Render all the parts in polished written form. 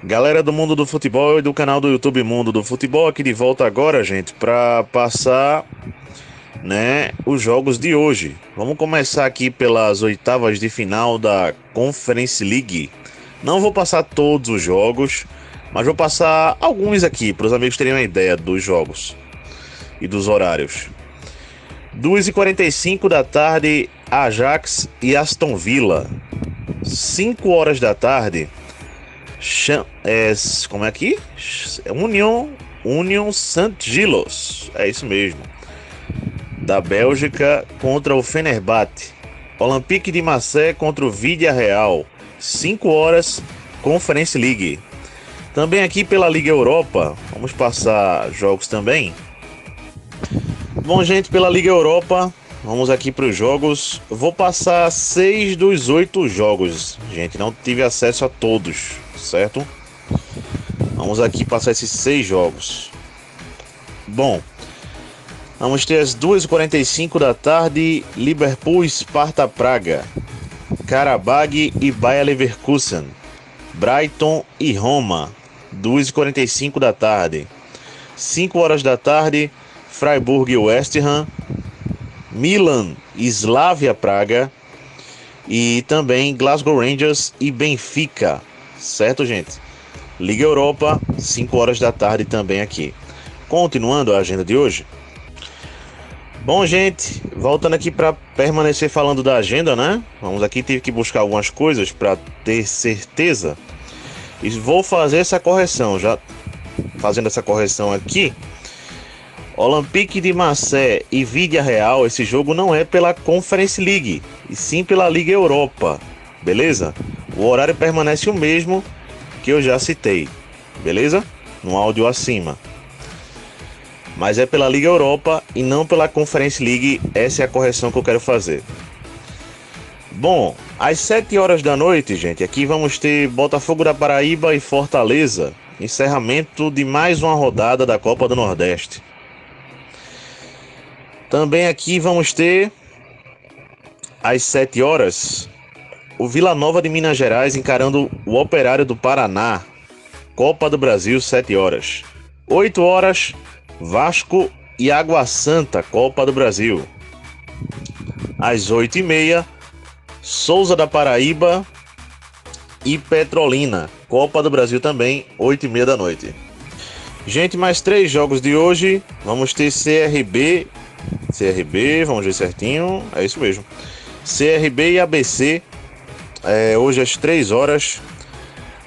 Galera do mundo do futebol e do canal do YouTube Mundo do Futebol, aqui de volta agora, gente, para passar, os jogos de hoje. Vamos começar aqui pelas oitavas de final da Conference League. Não vou passar todos os jogos, mas vou passar alguns aqui para os amigos terem uma ideia dos jogos e dos horários. 2h45 da tarde, Ajax e Aston Villa. 5 horas da tarde, como é aqui? Union Saint-Gilloise, é isso mesmo, da Bélgica contra o Fenerbahçe. Olympique de Marseille contra o Villarreal, 5 horas, Conference League. Também aqui pela Liga Europa, vamos passar jogos também. Bom, gente, pela Liga Europa, vamos aqui para os jogos. Vou passar 6 dos 8 jogos, gente, não tive acesso a todos, certo? Vamos aqui passar esses 6 jogos. Bom, vamos ter às 2h45 da tarde, Liverpool, Sparta Praga, Karabag e Bayer Leverkusen, Brighton e Roma, 2h45 da tarde. 5 horas da tarde, Freiburg e West Ham, Milan e Slavia Praga e também Glasgow Rangers e Benfica, certo, gente? Liga Europa, 5 horas da tarde também aqui. Continuando a agenda de hoje. Bom, gente, voltando aqui para permanecer falando da agenda, né? Vamos aqui, tive que buscar algumas coisas para ter certeza. E vou fazer essa correção, já fazendo essa correção aqui. Olympique de Marseille e Villarreal, esse jogo não é pela Conference League, e sim pela Liga Europa, beleza? O horário permanece o mesmo que eu já citei, beleza? No áudio acima. Mas é pela Liga Europa e não pela Conference League, essa é a correção que eu quero fazer. Bom, às 7 horas da noite, gente, aqui vamos ter Botafogo da Paraíba e Fortaleza, encerramento de mais uma rodada da Copa do Nordeste. Também aqui vamos ter, às 7 horas, o Vila Nova de Minas Gerais encarando o Operário do Paraná. Copa do Brasil, 7 horas. 8 horas, Vasco e Água Santa, Copa do Brasil. Às 8h30, Souza da Paraíba e Petrolina. Copa do Brasil também, 8h30 da noite. Gente, mais 3 jogos de hoje. Vamos ter CRB, vamos ver certinho, é isso mesmo. CRB e ABC, hoje às 3 horas,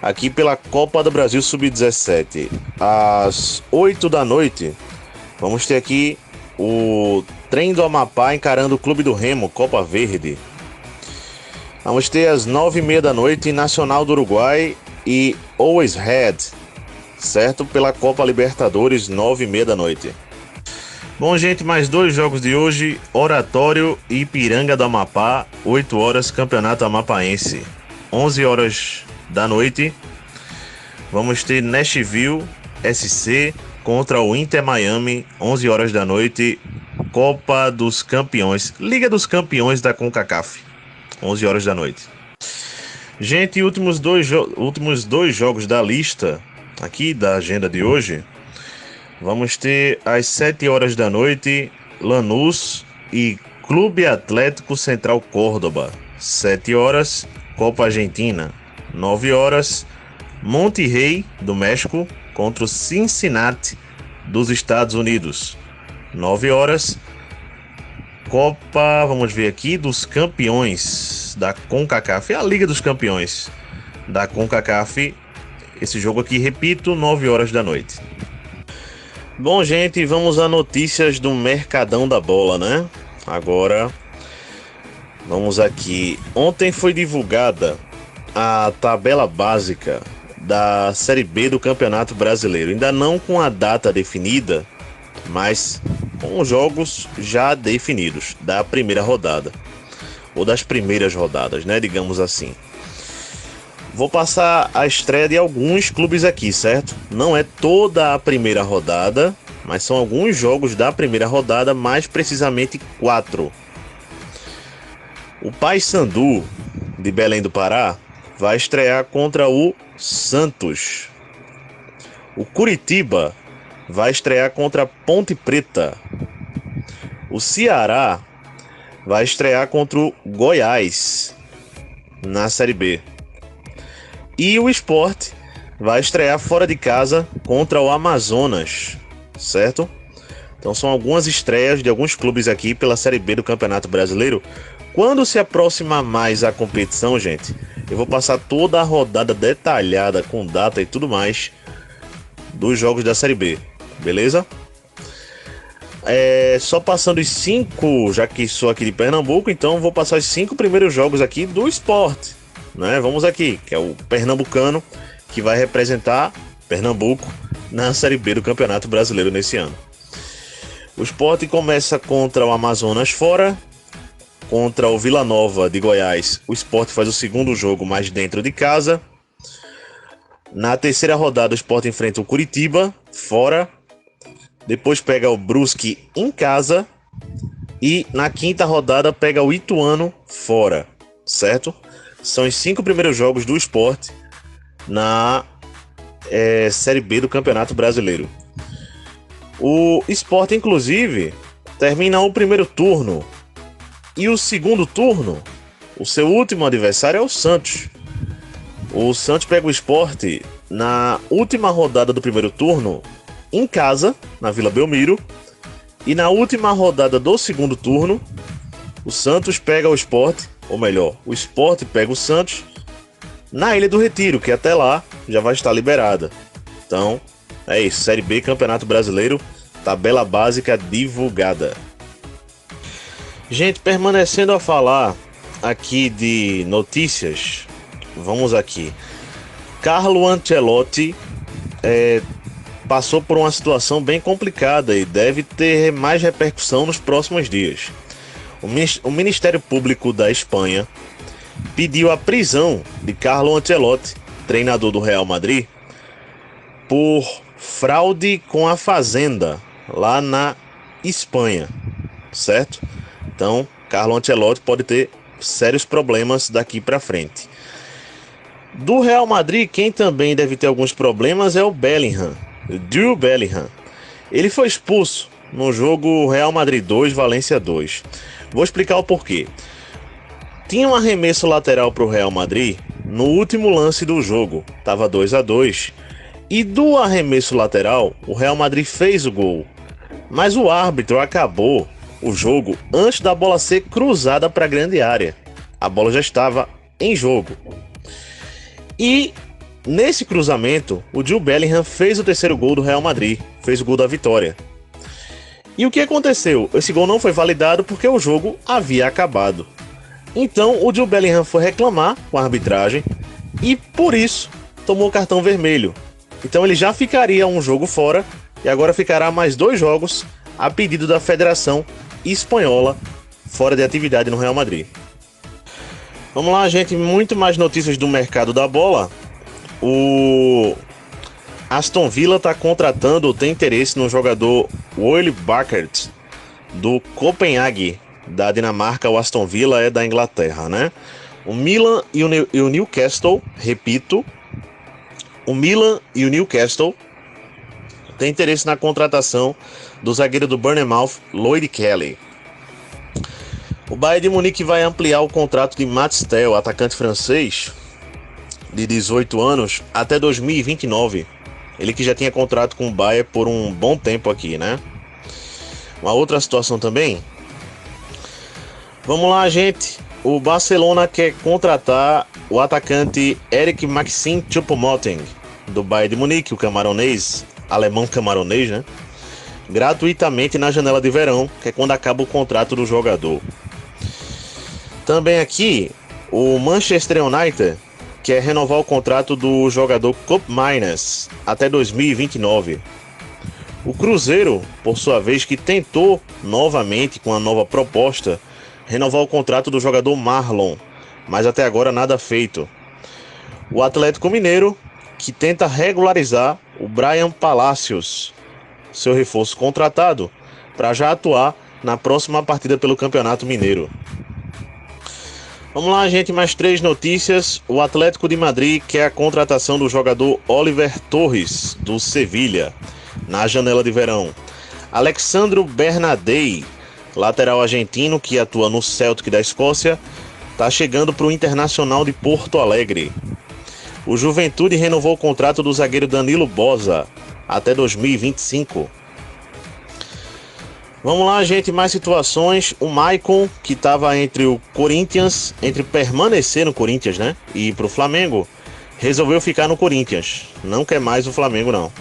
aqui pela Copa do Brasil Sub-17. Às 8 da noite, vamos ter aqui o Trem do Amapá encarando o Clube do Remo, Copa Verde. Vamos ter às 9h30 da noite, Nacional do Uruguai e Always Red, certo? Pela Copa Libertadores, 9h30 da noite. Bom, gente, mais 2 jogos de hoje, Oratório e Ipiranga do Amapá, 8 horas, Campeonato Amapaense. 11 horas da noite, vamos ter Nashville SC contra o Inter Miami, 11 horas da noite, Copa dos Campeões, Liga dos Campeões da CONCACAF, 11 horas da noite. Gente, últimos dois jogos da lista, aqui da agenda de hoje. Vamos ter às 7 horas da noite, Lanús e Clube Atlético Central Córdoba. 7 horas, Copa Argentina. 9 horas, Monterrey, do México, contra o Cincinnati, dos Estados Unidos. 9 horas, Copa, vamos ver aqui, dos Campeões da CONCACAF. É a Liga dos Campeões da CONCACAF. Esse jogo aqui, repito, 9 horas da noite. Bom, gente, vamos a notícias do Mercadão da Bola, né? Agora, vamos aqui. Ontem foi divulgada a tabela básica da Série B do Campeonato Brasileiro. Ainda não com a data definida, mas com os jogos já definidos da primeira rodada. Ou das primeiras rodadas, né? Digamos assim. Vou passar a estreia de alguns clubes aqui, certo? Não é toda a primeira rodada, mas são alguns jogos da primeira rodada, mais precisamente 4. O Paysandu, de Belém do Pará, vai estrear contra o Santos. O Curitiba vai estrear contra a Ponte Preta. O Ceará vai estrear contra o Goiás na Série B. E o Sport vai estrear fora de casa contra o Amazonas, certo? Então são algumas estreias de alguns clubes aqui pela Série B do Campeonato Brasileiro. Quando se aproximar mais a competição, gente, eu vou passar toda a rodada detalhada com data e tudo mais dos jogos da Série B, beleza? Só passando os 5, já que sou aqui de Pernambuco, então vou passar os 5 primeiros jogos aqui do Sport, né? Vamos aqui, que é o pernambucano, que vai representar Pernambuco na Série B do Campeonato Brasileiro nesse ano. O Sport começa contra o Amazonas fora, contra o Vila Nova de Goiás. O Sport faz o segundo jogo mais dentro de casa. Na terceira rodada, o Sport enfrenta o Curitiba fora. Depois pega o Brusque em casa. E na quinta rodada pega o Ituano fora, certo? São os 5 primeiros jogos do Sport na Série B do Campeonato Brasileiro. O Sport, inclusive, termina o primeiro turno. E o segundo turno, o seu último adversário é o Santos. O Santos pega o Sport na última rodada do primeiro turno em casa, na Vila Belmiro. E na última rodada do segundo turno, o Santos pega o Sport, ou melhor, o Sport pega o Santos na Ilha do Retiro, que até lá já vai estar liberada. Então, é isso, Série B, Campeonato Brasileiro, tabela básica divulgada. Gente, permanecendo a falar aqui de notícias, vamos aqui. Carlo Ancelotti passou por uma situação bem complicada e deve ter mais repercussão nos próximos dias. O Ministério Público da Espanha pediu a prisão de Carlo Ancelotti, treinador do Real Madrid, por fraude com a Fazenda lá na Espanha, certo? Então, Carlo Ancelotti pode ter sérios problemas daqui para frente. Do Real Madrid, quem também deve ter alguns problemas é o Bellingham, o Jude Bellingham. Ele foi expulso no jogo Real Madrid 2, Valência 2. Vou explicar o porquê. Tinha um arremesso lateral para o Real Madrid no último lance do jogo, estava 2-2. E do arremesso lateral, o Real Madrid fez o gol. Mas o árbitro acabou o jogo antes da bola ser cruzada para a grande área. A bola já estava em jogo. E nesse cruzamento, o Jude Bellingham fez o terceiro gol do Real Madrid, fez o gol da vitória. E o que aconteceu? Esse gol não foi validado porque o jogo havia acabado. Então o Jude Bellingham foi reclamar com a arbitragem e por isso tomou cartão vermelho. Então ele já ficaria um jogo fora e agora ficará mais 2 jogos a pedido da Federação Espanhola fora de atividade no Real Madrid. Vamos lá, gente, muito mais notícias do mercado da bola. O Aston Villa está contratando, tem interesse no jogador Willy Bakkert do Copenhague, da Dinamarca. O Aston Villa é da Inglaterra, né? O Milan e o Newcastle, repito, o Milan e o Newcastle têm interesse na contratação do zagueiro do Bournemouth, Lloyd Kelly. O Bayern de Munique vai ampliar o contrato de Matt Tell, atacante francês de 18 anos, até 2029. Ele que já tinha contrato com o Bayern por um bom tempo aqui, né? Uma outra situação também. Vamos lá, gente. O Barcelona quer contratar o atacante Eric Maxim Choupo-Moting, do Bayern de Munique, o camaronês, alemão camaronês, né? Gratuitamente na janela de verão, que é quando acaba o contrato do jogador. Também aqui, o Manchester United quer renovar o contrato do jogador Koopmeiners até 2029. O Cruzeiro, por sua vez, que tentou novamente com a nova proposta renovar o contrato do jogador Marlon, mas até agora nada feito. O Atlético Mineiro, que tenta regularizar o Brian Palacios, seu reforço contratado, para já atuar na próxima partida pelo Campeonato Mineiro. Vamos lá, gente, mais 3 notícias. O Atlético de Madrid quer a contratação do jogador Oliver Torres, do Sevilha, na janela de verão. Alexandro Bernadei, lateral argentino que atua no Celtic da Escócia, está chegando para o Internacional de Porto Alegre. O Juventude renovou o contrato do zagueiro Danilo Boza até 2025. Vamos lá, gente, mais situações. O Maicon, que estava entre o Corinthians, entre permanecer no Corinthians, né, e ir para o Flamengo, resolveu ficar no Corinthians. Não quer mais o Flamengo, não.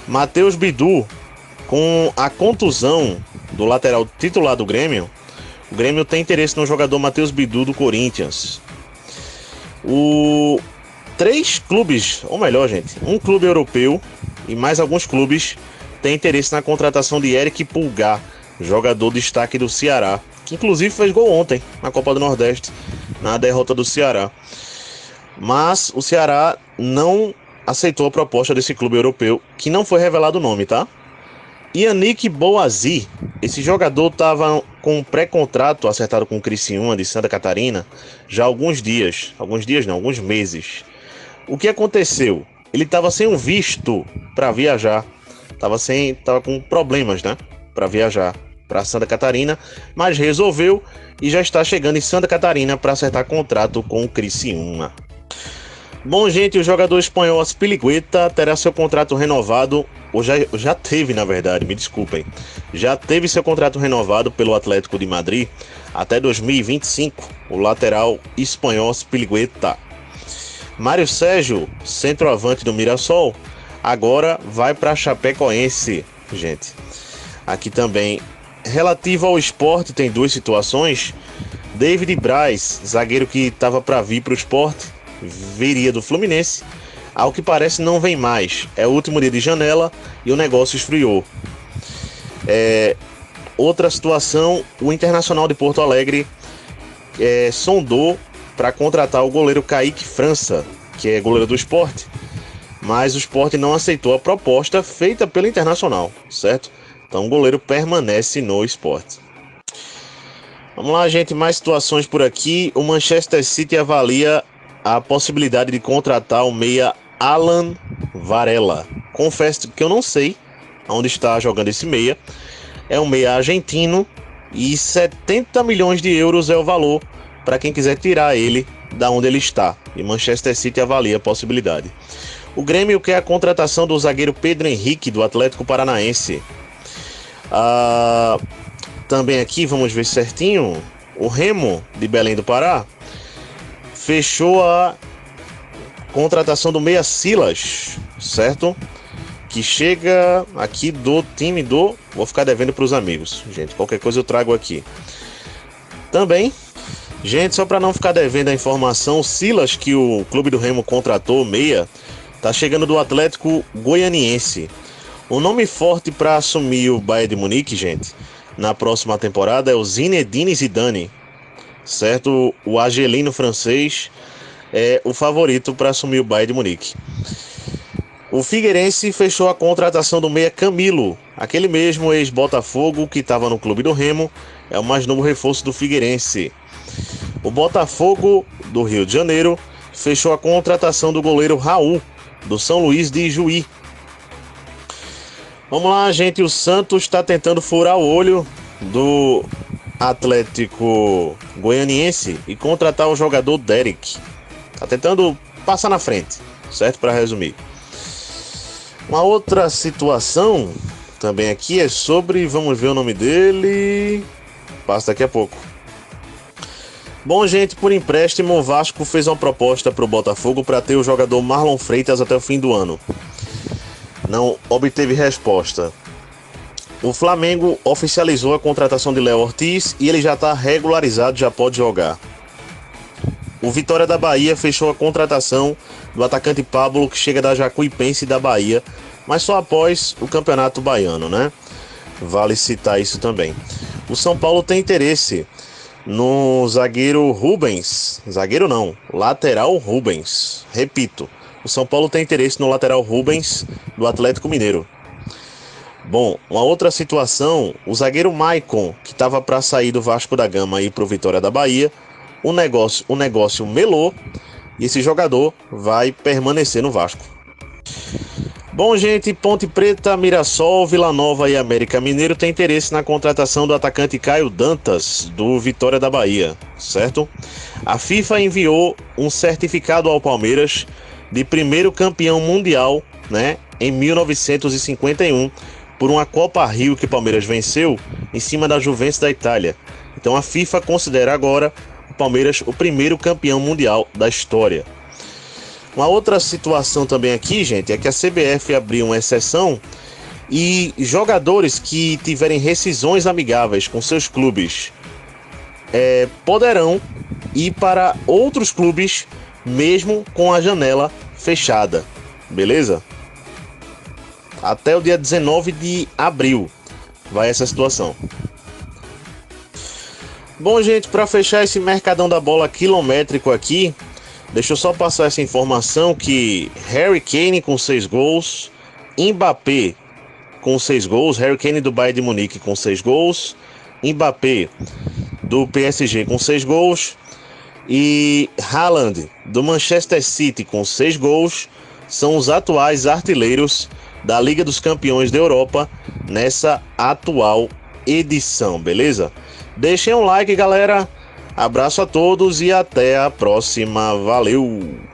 Matheus Bidu, com a contusão do lateral titular do Grêmio, o Grêmio tem interesse no jogador Matheus Bidu do Corinthians. 3 clubes, ou melhor, gente, um clube europeu e mais alguns clubes têm interesse na contratação de Eric Pulgar, jogador destaque do Ceará, que inclusive fez gol ontem na Copa do Nordeste, na derrota do Ceará. Mas o Ceará não aceitou a proposta desse clube europeu, que não foi revelado o nome, tá? Yannick Boazi, esse jogador estava com um pré-contrato acertado com o Criciúma de Santa Catarina já há alguns meses. O que aconteceu? Ele estava sem um visto para viajar, estava com problemas, né, para viajar para Santa Catarina, mas resolveu e já está chegando em Santa Catarina para acertar contrato com o Criciúma. Bom, gente, o jogador espanhol Azpilicueta terá seu contrato renovado, ou já teve, na verdade, me desculpem, já teve seu contrato renovado pelo Atlético de Madrid até 2025, o lateral espanhol Azpilicueta. Mário Sérgio, centroavante do Mirassol, agora vai para Chapecoense, gente. Aqui também, relativo ao Sport, tem 2 situações. David Braz, zagueiro que estava para vir para o Sport, viria do Fluminense. Ao que parece não vem mais. É o último dia de janela e o negócio esfriou. Outra situação, o Internacional de Porto Alegre sondou para contratar o goleiro Kaique França, que é goleiro do Sport, mas o Sport não aceitou a proposta feita pelo Internacional, certo? Então o goleiro permanece no Sport. Vamos lá, gente, mais situações por aqui. O Manchester City avalia a possibilidade de contratar o meia Alan Varela. Confesso que eu não sei onde está jogando esse meia. É um meia argentino e 70 milhões de euros é o valor para quem quiser tirar ele da onde ele está. E Manchester City avalia a possibilidade. O Grêmio quer a contratação do zagueiro Pedro Henrique, do Atlético Paranaense. Também aqui, vamos ver certinho, o Remo, de Belém do Pará, fechou a contratação do meia Silas, certo? Que chega aqui do time do... Vou ficar devendo para os amigos, gente. Qualquer coisa eu trago aqui. Também, gente, só para não ficar devendo a informação, o Silas, que o clube do Remo contratou, meia, tá chegando do Atlético Goianiense. O nome forte para assumir o Bayern de Munique, gente, na próxima temporada é o Zinedine Zidane, certo? O argelino francês é o favorito para assumir o Bayern de Munique. O Figueirense fechou a contratação do meia Camilo, aquele mesmo ex-Botafogo que estava no clube do Remo, é o mais novo reforço do Figueirense. O Botafogo do Rio de Janeiro fechou a contratação do goleiro Raul, do São Luís de Ijuí. Vamos lá, gente, o Santos está tentando furar o olho do Atlético Goianiense e contratar o jogador Derek. Está tentando passar na frente, certo? Para resumir. Uma outra situação também aqui é sobre, vamos ver o nome dele, passa daqui a pouco. Bom, gente, por empréstimo, o Vasco fez uma proposta para o Botafogo para ter o jogador Marlon Freitas até o fim do ano. Não obteve resposta. O Flamengo oficializou a contratação de Léo Ortiz e ele já está regularizado, já pode jogar. O Vitória da Bahia fechou a contratação do atacante Pablo, que chega da Jacuipense da Bahia, mas só após o Campeonato Baiano, né? Vale citar isso também. O São Paulo tem interesse no zagueiro Rubens. Zagueiro não, lateral Rubens. Repito, o São Paulo tem interesse no lateral Rubens do Atlético Mineiro. Bom, uma outra situação, o zagueiro Maicon, que estava para sair do Vasco da Gama e ir para o Vitória da Bahia, o negócio melou e esse jogador vai permanecer no Vasco. Bom, gente, Ponte Preta, Mirassol, Vila Nova e América Mineiro têm interesse na contratação do atacante Caio Dantas, do Vitória da Bahia, certo? A FIFA enviou um certificado ao Palmeiras de primeiro campeão mundial, né, em 1951, por uma Copa Rio que o Palmeiras venceu em cima da Juventus da Itália. Então a FIFA considera agora o Palmeiras o primeiro campeão mundial da história. Uma outra situação também aqui, gente, é que a CBF abriu uma exceção e jogadores que tiverem rescisões amigáveis com seus clubes poderão ir para outros clubes mesmo com a janela fechada, beleza? Até o dia 19 de abril vai essa situação. Bom, gente, para fechar esse mercadão da bola quilométrico aqui, deixa eu só passar essa informação que Harry Kane com 6 gols, Mbappé com 6 gols, Harry Kane do Bayern de Munique com 6 gols, Mbappé do PSG com 6 gols e Haaland do Manchester City com 6 gols são os atuais artilheiros da Liga dos Campeões da Europa nessa atual edição, beleza? Deixem um like, galera. Abraço a todos e até a próxima. Valeu!